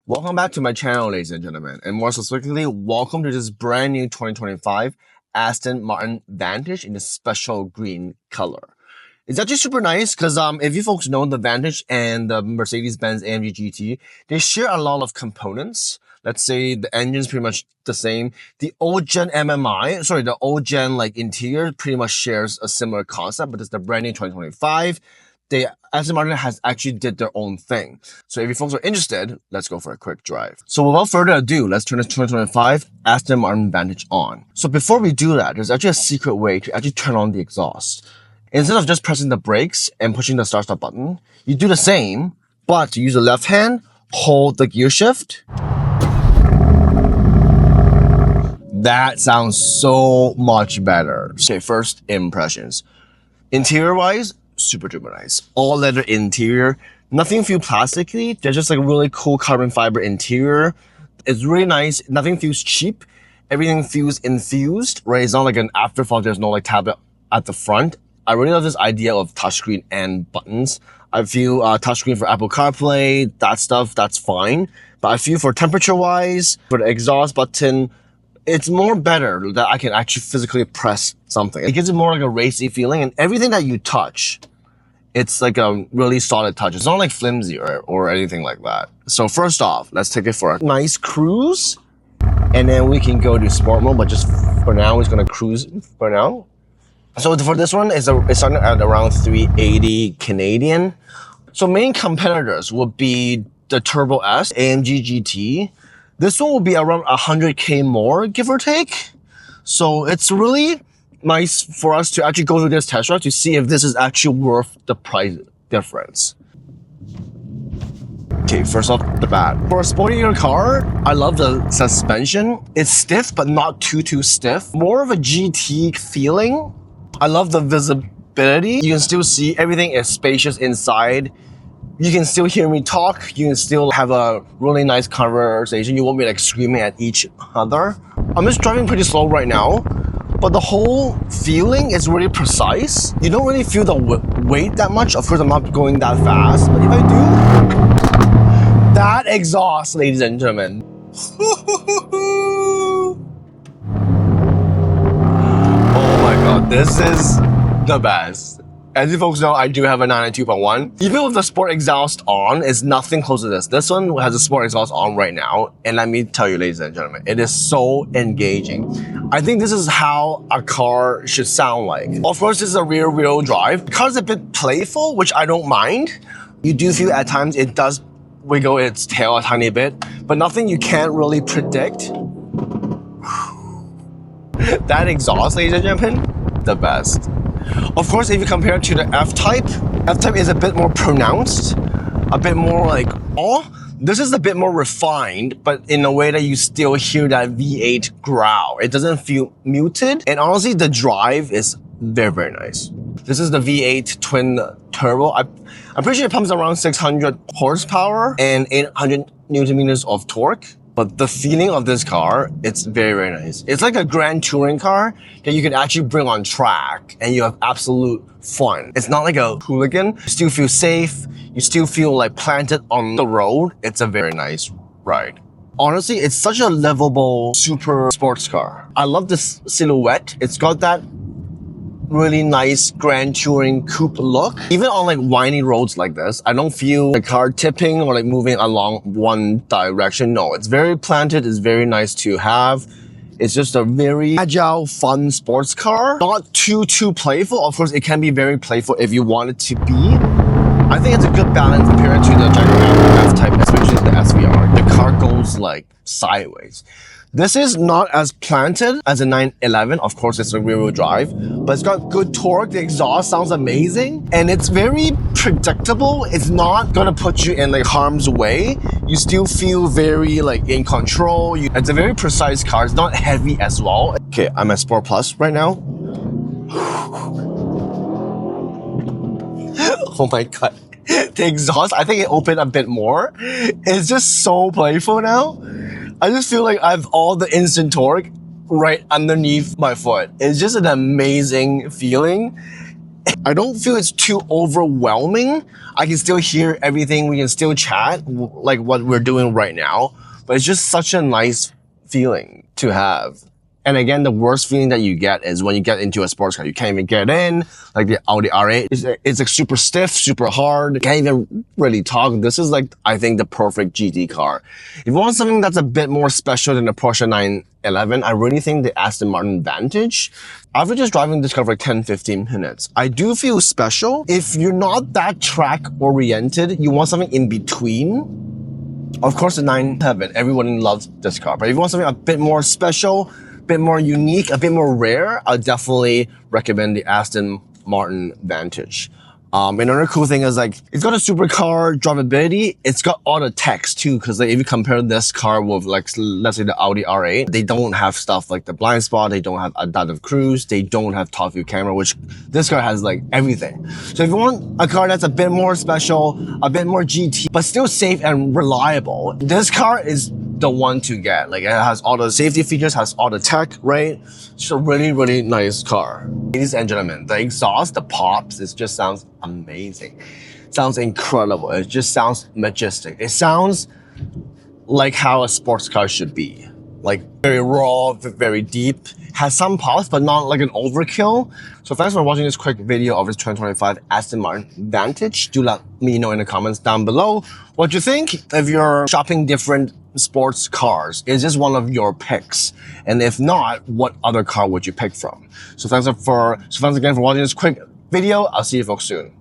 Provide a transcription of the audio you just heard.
Welcome back to my channel, ladies and gentlemen, and more specifically, welcome to this brand new 2025 Aston Martin Vantage in a special green color. It's actually super nice because if you folks know, the Vantage and the Mercedes-Benz AMG GT, they share a lot of components. Let's say the engine's pretty much the same. The old gen the old gen interior pretty much shares a similar concept, but it's the brand new 2025. Aston Martin has actually did their own thing. So if you folks are interested, let's go for a quick drive. So without further ado, let's turn this 2025 Aston Martin Vantage on. So before we do that, there's actually a secret way to actually turn on the exhaust. Instead of just pressing the brakes and pushing the start button, you do the same, but you use the left hand, hold the gear shift. That sounds so much better. Okay, first impressions. Interior-wise, super duper nice. All leather interior. Nothing feels plasticky. There's just really cool carbon fiber interior. It's really nice. Nothing feels cheap. Everything feels infused, right? It's not like an afterthought. There's no tablet at the front. I really love this idea of touchscreen and buttons. I feel touchscreen for Apple CarPlay, that stuff, that's fine. But I feel for temperature-wise, for the exhaust button, it's more better that I can actually physically press something. It gives it more like a racy feeling, and everything that you touch, it's like a really solid touch. It's not like flimsy or anything like that. So first off, let's take it for a nice cruise, and then we can go to sport mode, but just for now, it's gonna cruise for now. So for this one, it's starting at around 380 Canadian. So main competitors would be the Turbo S, AMG GT. This one will be around 100K more, give or take. So it's really nice for us to actually go through this test drive to see if this is actually worth the price difference. Okay, first off the bat. For a sportier car, I love the suspension. It's stiff, but not too stiff. More of a GT feeling. I love the visibility. You can still see everything is spacious inside. You can still hear me talk. You can still have a really nice conversation. You won't be screaming at each other. I'm just driving pretty slow right now, but the whole feeling is really precise. You don't really feel the weight that much. Of course, I'm not going that fast, but if I do, that exhaust, ladies and gentlemen. Oh my God, this is the best. As you folks know, I do have a 992.1. Even with the sport exhaust on, it's nothing close to this. This one has a sport exhaust on right now. And let me tell you, ladies and gentlemen, it is so engaging. I think this is how a car should sound like. Of course, this is a rear-wheel drive. The car is a bit playful, which I don't mind. You do feel at times it does wiggle its tail a tiny bit, but nothing you can't really predict. That exhaust, ladies and gentlemen, the best. Of course, if you compare it to the F-Type is a bit more pronounced, a bit more this is a bit more refined, but in a way that you still hear that V8 growl. It doesn't feel muted, and honestly, the drive is very, very nice. This is the V8 twin turbo. I'm pretty sure it pumps around 600 horsepower and 800 Newton meters of torque. But the feeling of this car, it's very, very nice. It's like a grand touring car that you can actually bring on track and you have absolute fun. It's not like a hooligan. You still feel safe. You still feel planted on the road. It's a very nice ride. Honestly, it's such a livable super sports car. I love this silhouette. It's got that really nice grand touring coupe look. Even on windy roads like this, I don't feel the car tipping or moving along one direction. No, it's very planted. It's very nice to have. It's just a very agile, fun sports car. Not too playful. Of course, it can be very playful if you want it to be. I think it's a good balance compared to the gigantic F-Type, especially the SVR. The car goes sideways. This is not as planted as a 911. Of course, it's a rear-wheel drive, but it's got good torque. The exhaust sounds amazing, and it's very predictable. It's not gonna put you in harm's way. You still feel very in control. It's a very precise car. It's not heavy as well. Okay, I'm at Sport Plus right now. Oh my God. The exhaust, I think it opened a bit more. It's just so playful now. I just feel like I have all the instant torque right underneath my foot. It's just an amazing feeling. I don't feel it's too overwhelming. I can still hear everything. We can still chat like what we're doing right now. But it's just such a nice feeling to have. And again, the worst feeling that you get is when you get into a sports car. You can't even get in. Like the Audi R8, it's like super stiff, super hard. You can't even really talk. This is like, I think, the perfect GT car. If you want something that's a bit more special than the Porsche 911, I really think the Aston Martin Vantage. After just driving this car for like 10-15 minutes, I do feel special. If you're not that track oriented, you want something in between. Of course, the 911, everyone loves this car. But if you want something a bit more special, bit more unique, a bit more rare, I'll definitely recommend the Aston Martin Vantage. Another cool thing is like, it's got a supercar drivability. It's got all the techs too, because like, if you compare this car with like, let's say the Audi R8, they don't have stuff like the blind spot. They don't have adaptive cruise. They don't have top view camera, which this car has like everything. So if you want a car that's a bit more special, a bit more GT, but still safe and reliable, this car is the one to get. Like it has all the safety features, has all the tech, right? It's a really, really nice car. Ladies and gentlemen, the exhaust, the pops, it just sounds amazing. It sounds incredible. It just sounds majestic. It sounds like how a sports car should be. Like very raw, very deep, has some pops, but not like an overkill. So thanks for watching this quick video of this 2025 Aston Martin Vantage. Do let me know in the comments down below what you think. If you're shopping different sports cars, is this one of your picks? And if not, what other car would you pick from? So thanks again for watching this quick video. I'll see you folks soon.